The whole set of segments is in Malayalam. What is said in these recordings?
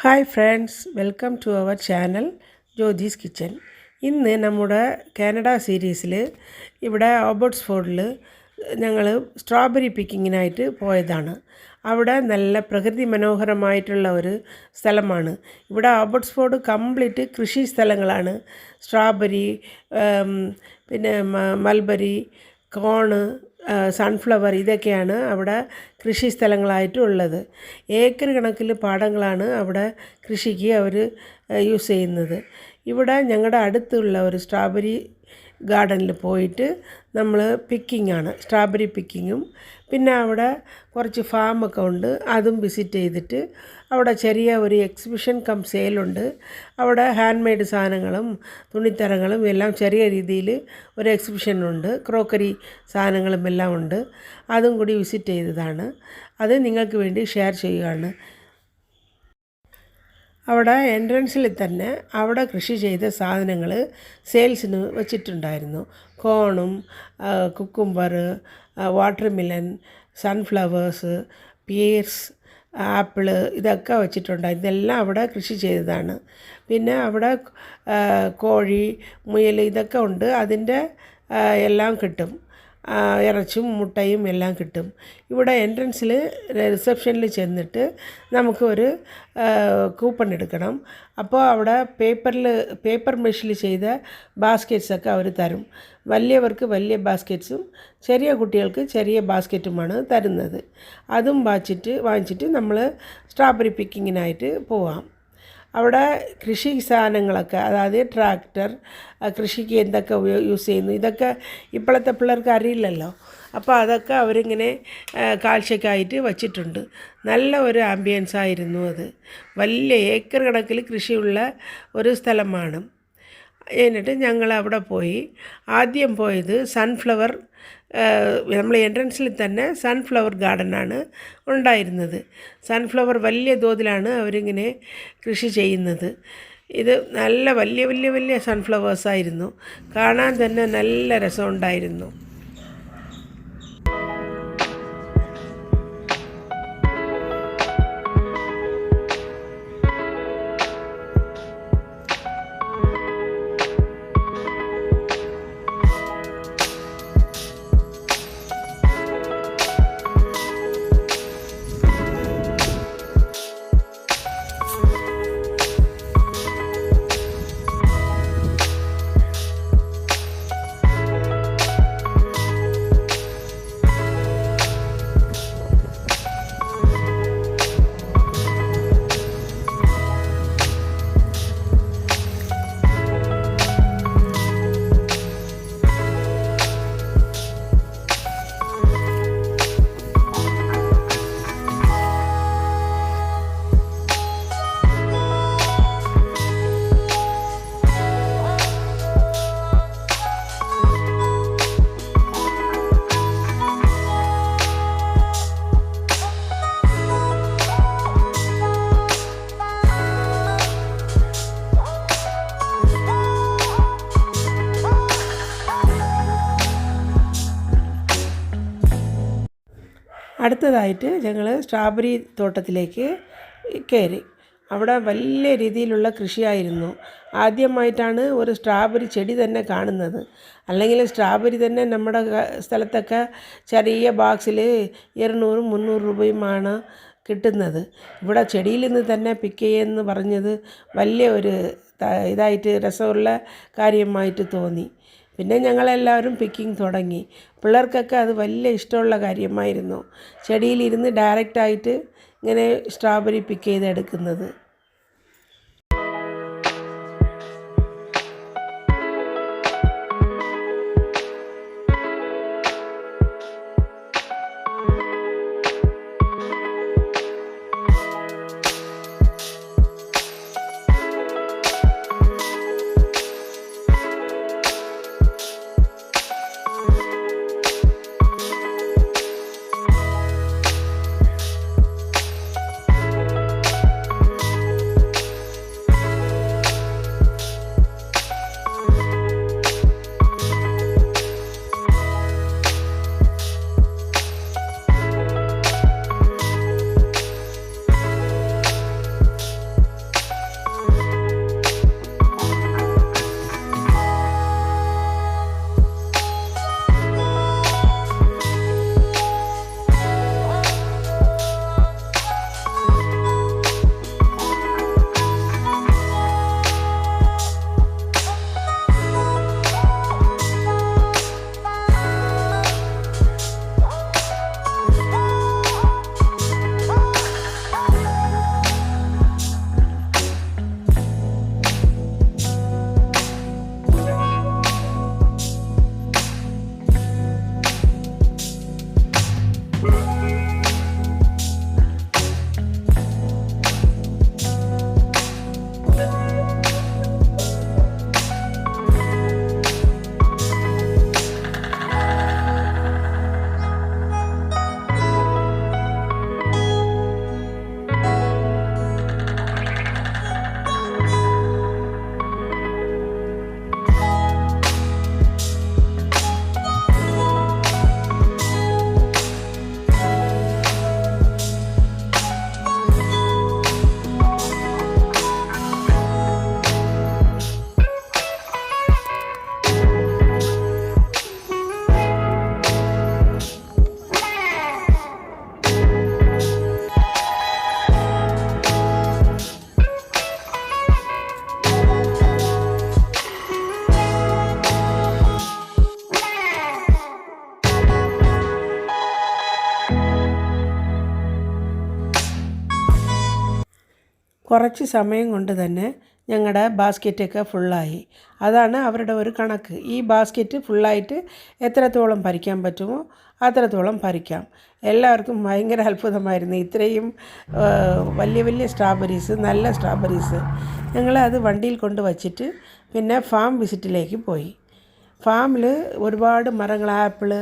Hi friends, welcome to our channel Jyothis kitchen. ഇന്ന് നമ്മുടെ കാനഡ സീരീസിൽ ഇവിടെ ഓബോട്ട്സ്ഫോർഡിൽ ഞങ്ങൾ സ്ട്രോബെറി പിക്കിങ്ങിനായിട്ട് പോയതാണ്. അവിടെ നല്ല പ്രകൃതി മനോഹരമായിട്ടുള്ള ഒരു സ്ഥലമാണ്. ഇവിടെ ഓബോട്ട്സ്ഫോർഡ് കംപ്ലീറ്റ് കൃഷി സ്ഥലങ്ങളാണ്. സ്ട്രോബെറി, പിന്നെ മൽബറി, കോണ്, സൺഫ്ലവർ ഇതൊക്കെയാണ് അവിടെ കൃഷി സ്ഥലങ്ങളായിട്ട് ഉള്ളത്. ഏക്കർ കണക്കിൽ പാടങ്ങളാണ് അവിടെ കൃഷിക്ക് അവർ യൂസ് ചെയ്യുന്നത്. ഇവിടെ ഞങ്ങളുടെ അടുത്തുള്ള ഒരു സ്ട്രോബെറി ഗാർഡനിൽ പോയിട്ട് നമ്മൾ പിക്കിങ്ങാണ്, സ്ട്രോബെറി പിക്കിങ്ങും. പിന്നെ അവിടെ കുറച്ച് ഫാമൊക്കെ ഉണ്ട്, അതും വിസിറ്റ് ചെയ്തിട്ട് അവിടെ ചെറിയ ഒരു എക്സിബിഷൻ കം സെയിലുണ്ട്. അവിടെ ഹാൻഡ് മെയ്ഡ് സാധനങ്ങളും തുണിത്തരങ്ങളും എല്ലാം ചെറിയ രീതിയിൽ ഒരു എക്സിബിഷനുണ്ട്. ക്രോക്കറി സാധനങ്ങളും എല്ലാം ഉണ്ട്. അതും കൂടി വിസിറ്റ് ചെയ്തതാണ്. അത് നിങ്ങൾക്ക് വേണ്ടി ഷെയർ ചെയ്യുകയാണ്. അവിടെ എൻട്രൻസിൽ തന്നെ അവിടെ കൃഷി ചെയ്ത സാധനങ്ങൾ സെയിൽസിന് വച്ചിട്ടുണ്ടായിരുന്നു. കോണും, കുക്കുംബർ, വാട്ടർമെലൺ, സൺഫ്ലവേഴ്സ്, പീർസ്, ആപ്പിള് ഇതൊക്കെ വച്ചിട്ടുണ്ട്. ഇതെല്ലാം അവിടെ കൃഷി ചെയ്തതാണ്. പിന്നെ അവിടെ കോഴി, മുയൽ ഇതൊക്കെ ഉണ്ട്. അതിൻ്റെ എല്ലാം കിട്ടും. ഇറച്ചും മുട്ടയും എല്ലാം കിട്ടും. ഇവിടെ എൻട്രൻസിൽ റിസപ്ഷനിൽ ചെന്നിട്ട് നമുക്ക് ഒരു കൂപ്പൺ എടുക്കണം. അപ്പോൾ അവിടെ പേപ്പർ മെഷിൽ ചെയ്ത ബാസ്ക്കറ്റ്സൊക്കെ അവർ തരും. വലിയവർക്ക് വലിയ ബാസ്ക്കറ്റ്സും ചെറിയ കുട്ടികൾക്ക് ചെറിയ ബാസ്ക്കറ്റുമാണ് തരുന്നത്. അതും വാങ്ങിച്ചിട്ട് നമ്മൾ സ്ട്രോബെറി പിക്കിങ്ങിനായിട്ട് പോവാം. അവിടെ കൃഷി സാധനങ്ങളൊക്കെ, അതായത് ട്രാക്ടർ, കൃഷിക്ക് എന്തൊക്കെ യൂസ് ചെയ്യുന്നു ഇതൊക്കെ ഇപ്പോഴത്തെ പിള്ളേർക്ക് അറിയില്ലല്ലോ. അപ്പോൾ അതൊക്കെ അവരിങ്ങനെ കാഴ്ചയ്ക്കായിട്ട് വച്ചിട്ടുണ്ട്. നല്ല ഒരു ആംബിയൻസ് ആയിരുന്നു അത്. വലിയ ഏക്കർ കണക്കിൽ കൃഷിയുള്ള ഒരു സ്ഥലമാണ്. എന്നിട്ട് ഞങ്ങൾ അവിടെ പോയി. ആദ്യം പോയത് സൺഫ്ലവർ, നമ്മൾ എൻട്രൻസിൽ തന്നെ സൺഫ്ലവർ ഗാർഡനാണ് ഉണ്ടായിരുന്നത്. സൺഫ്ലവർ വലിയ തോതിലാണ് അവരിങ്ങനെ കൃഷി ചെയ്യുന്നത്. ഇത് നല്ല വലിയ വലിയ വലിയ സൺഫ്ലവേഴ്സായിരുന്നു. കാണാൻ തന്നെ നല്ല രസമുണ്ടായിരുന്നു. അടുത്തതായിട്ട് ഞങ്ങൾ സ്ട്രോബെറി തോട്ടത്തിലേക്ക് കയറി. അവിടെ വലിയ രീതിയിലുള്ള കൃഷിയായിരുന്നു. ആദ്യമായിട്ടാണ് ഒരു സ്ട്രോബെറി ചെടി തന്നെ കാണുന്നത്. അല്ലെങ്കിൽ സ്ട്രോബെറി തന്നെ നമ്മുടെ സ്ഥലത്തൊക്കെ ചെറിയ ബോക്സിൽ 200-300 രൂപയുമാണ് കിട്ടുന്നത്. ഇവിടെ ചെടിയിൽ നിന്ന് തന്നെ പിക്ക് ചെയ്യുമെന്ന് പറഞ്ഞത് വലിയ ഒരു ഇതായിട്ട് രസമുള്ള കാര്യമായിട്ട് തോന്നി. പിന്നെ ഞങ്ങളെല്ലാവരും പിക്കിങ് തുടങ്ങി. പിള്ളേർക്കൊക്കെ അത് വലിയ ഇഷ്ടമുള്ള കാര്യമായിരുന്നു. ചെടിയിലിരുന്ന് ഡയറക്റ്റായിട്ട് ഇങ്ങനെ സ്ട്രോബെറി പിക്ക് ചെയ്തെടുക്കുന്നത്. കുറച്ച് സമയം കൊണ്ട് തന്നെ ഞങ്ങളുടെ ബാസ്ക്കറ്റൊക്കെ ഫുള്ളായി. അതാണ് അവരുടെ ഒരു കണക്ക്. ഈ ബാസ്ക്കറ്റ് ഫുള്ളായിട്ട് എത്രത്തോളം പറിക്കാൻ പറ്റുമോ അത്രത്തോളം പറിക്കാം. എല്ലാവർക്കും ഭയങ്കര അത്ഭുതമായിരുന്നു. ഇത്രയും വലിയ വലിയ സ്ട്രോബെറീസ്, നല്ല സ്ട്രോബെറീസ്. ഞങ്ങൾ അത് വണ്ടിയിൽ കൊണ്ട് വച്ചിട്ട് പിന്നെ ഫാം വിസിറ്റിലേക്ക് പോയി. ഫാമിൽ ഒരുപാട് മരങ്ങൾ, ആപ്പിള്,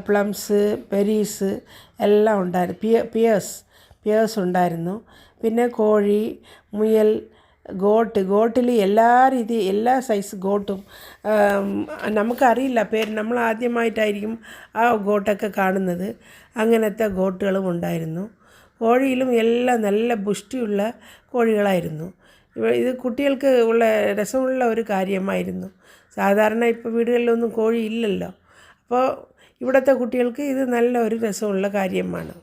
പ്ലംസ്, പെരീസ് എല്ലാം ഉണ്ടായിരുന്നു. പിയേഴ്സ് ഉണ്ടായിരുന്നു. പിന്നെ കോഴി, മുയൽ, ഗോട്ടിൽ എല്ലാ സൈസ് ഗോട്ടും, നമുക്കറിയില്ല പേര്, നമ്മൾ ആദ്യമായിട്ടായിരിക്കും ആ ഗോട്ടൊക്കെ കാണുന്നത്. അങ്ങനത്തെ ഗോട്ടുകളും ഉണ്ടായിരുന്നു. കോഴിയിലും എല്ലാം നല്ല പുഷ്ടിയുള്ള കോഴികളായിരുന്നു. ഇത് കുട്ടികൾക്ക് ഉള്ള രസമുള്ള ഒരു കാര്യമായിരുന്നു. സാധാരണ ഇപ്പോൾ വീടുകളിലൊന്നും കോഴി ഇല്ലല്ലോ. അപ്പോൾ ഇവിടുത്തെ കുട്ടികൾക്ക് ഇത് നല്ല ഒരു രസമുള്ള കാര്യമാണ്.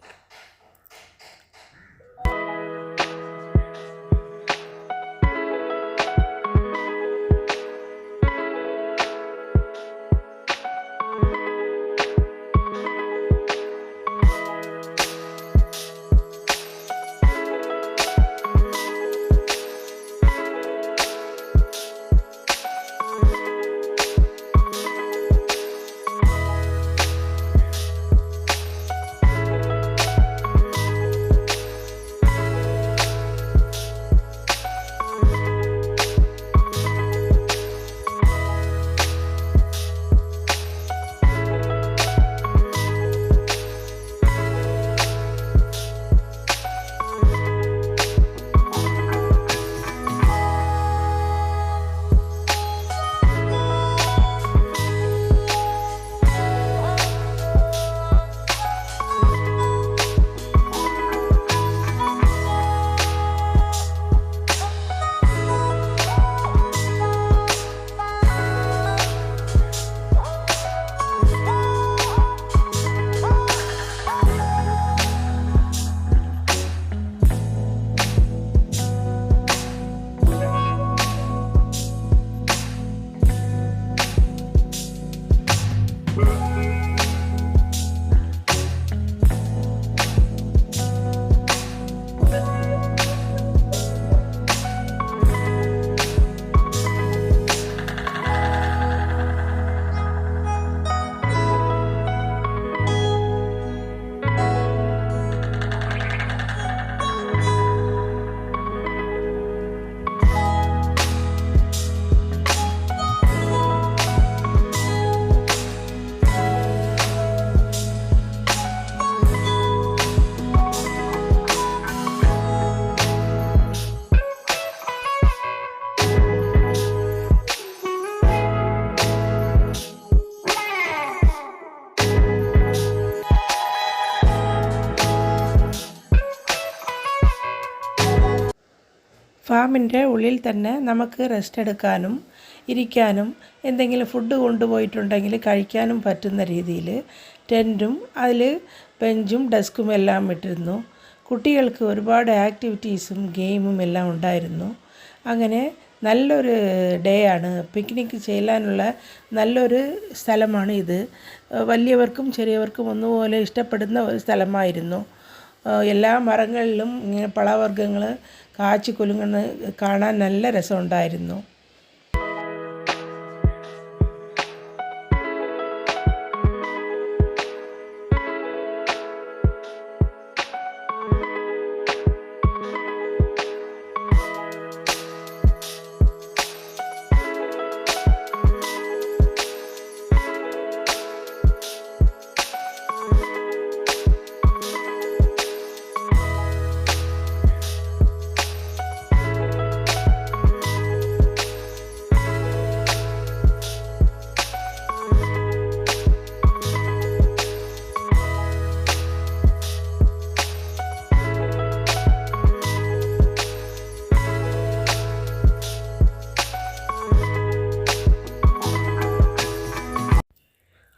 ഫാമിൻ്റെ ഉള്ളിൽ തന്നെ നമുക്ക് റെസ്റ്റ് എടുക്കാനും ഇരിക്കാനും എന്തെങ്കിലും ഫുഡ് കൊണ്ടുപോയിട്ടുണ്ടെങ്കിൽ കഴിക്കാനും പറ്റുന്ന രീതിയിൽ ടെൻറ്റും അതിൽ ബെഞ്ചും ഡെസ്കും എല്ലാം ഇട്ടിരുന്നു. കുട്ടികൾക്ക് ഒരുപാട് ആക്ടിവിറ്റീസും ഗെയിമും എല്ലാം ഉണ്ടായിരുന്നു. അങ്ങനെ നല്ലൊരു ഡേ ആണ്. പിക്നിക്ക് ചെയ്യാനുള്ള നല്ലൊരു സ്ഥലമാണ് ഇത്. വലിയവർക്കും ചെറിയവർക്കും ഒന്നുപോലെ ഇഷ്ടപ്പെടുന്ന ഒരു സ്ഥലമായിരുന്നു. എല്ലാ മരങ്ങളിലും ഇങ്ങനെ പഴവർഗ്ഗങ്ങൾ കാച്ചു കുലുങ്ങുന്നത് കാണാൻ നല്ല രസമുണ്ടായിരുന്നു.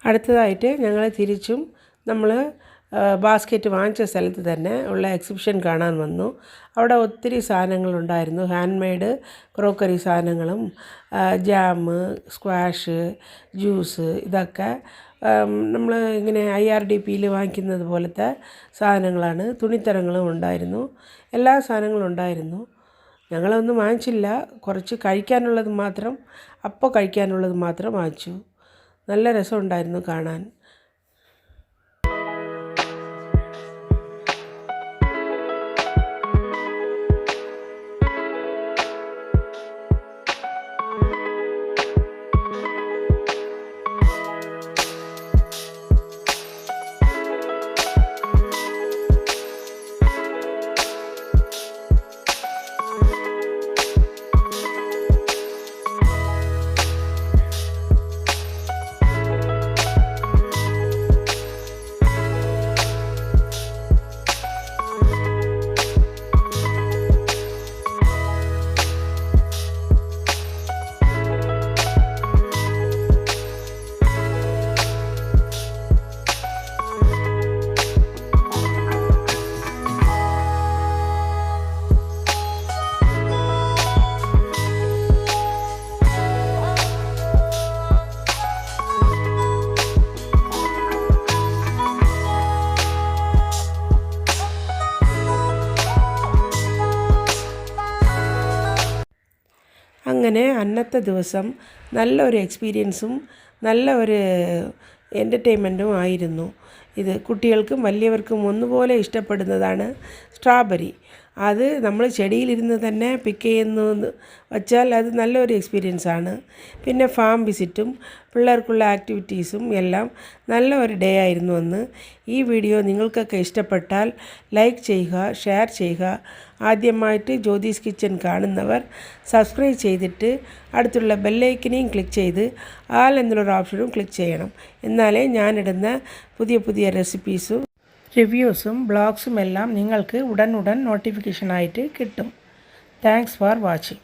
അടുത്തതായിട്ട് ഞങ്ങൾ തിരിച്ചും നമ്മൾ ബാസ്ക്കറ്റ് വാങ്ങിച്ച സ്ഥലത്ത് തന്നെ ഉള്ള എക്സിബിഷൻ കാണാൻ വന്നു. അവിടെ ഒത്തിരി സാധനങ്ങളുണ്ടായിരുന്നു. ഹാൻഡ് മെയ്ഡ് ക്രോക്കറി സാധനങ്ങളും ജാം, സ്ക്വാഷ്, ജ്യൂസ്, ഇതൊക്കെ നമ്മൾ ഇങ്ങനെ IRDPയിൽ വാങ്ങിക്കുന്നത് പോലത്തെ സാധനങ്ങളാണ്. തുണിത്തരങ്ങളും ഉണ്ടായിരുന്നു. എല്ലാ സാധനങ്ങളും ഉണ്ടായിരുന്നു. ഞങ്ങളൊന്നും വാങ്ങിച്ചില്ല, കുറച്ച് കഴിക്കാനുള്ളത് മാത്രം, അപ്പോൾ കഴിക്കാനുള്ളത് മാത്രം വാങ്ങിച്ചു. നല്ല രസമുണ്ടായിരുന്നു കാണാൻ. അങ്ങനെ അന്നത്തെ ദിവസം നല്ല ഒരു എക്സ്പീരിയൻസും നല്ല ഒരു എൻ്റർടൈൻമെൻറ്റും ആയിരുന്നു. ഇത് കുട്ടികൾക്കും വലിയവർക്കും ഒന്നുപോലെ ഇഷ്ടപ്പെടുന്നതാണ് സ്ട്രോബെറി. അത് നമ്മൾ ചെടിയിലിരുന്ന് തന്നെ പിക്ക് ചെയ്യുന്നു വച്ചാൽ അത് നല്ലൊരു എക്സ്പീരിയൻസാണ്. പിന്നെ ഫാം വിസിറ്റും പിള്ളേർക്കുള്ള ആക്ടിവിറ്റീസും എല്ലാം നല്ല ഒരു ഡേ ആയിരുന്നു അന്ന്. ഈ വീഡിയോ നിങ്ങൾക്കൊക്കെ ഇഷ്ടപ്പെട്ടാൽ ലൈക്ക് ചെയ്യുക, ഷെയർ ചെയ്യുക. ആദ്യമായിട്ട് ജ്യോതിസ് കിച്ചൻ കാണുന്നവർ സബ്സ്ക്രൈബ് ചെയ്തിട്ട് അടുത്തുള്ള ബെല്ലൈക്കനെയും ക്ലിക്ക് ചെയ്ത് ആൽ എന്നുള്ളൊരു ഓപ്ഷനും ക്ലിക്ക് ചെയ്യണം. എന്നാലേ ഞാനിടുന്ന പുതിയ പുതിയ റെസിപ്പീസും റിവ്യൂസും ബ്ലോഗ്സും എല്ലാം നിങ്ങൾക്ക് ഉടൻ നോട്ടിഫിക്കേഷനായിട്ട് കിട്ടും. Thanks for watching.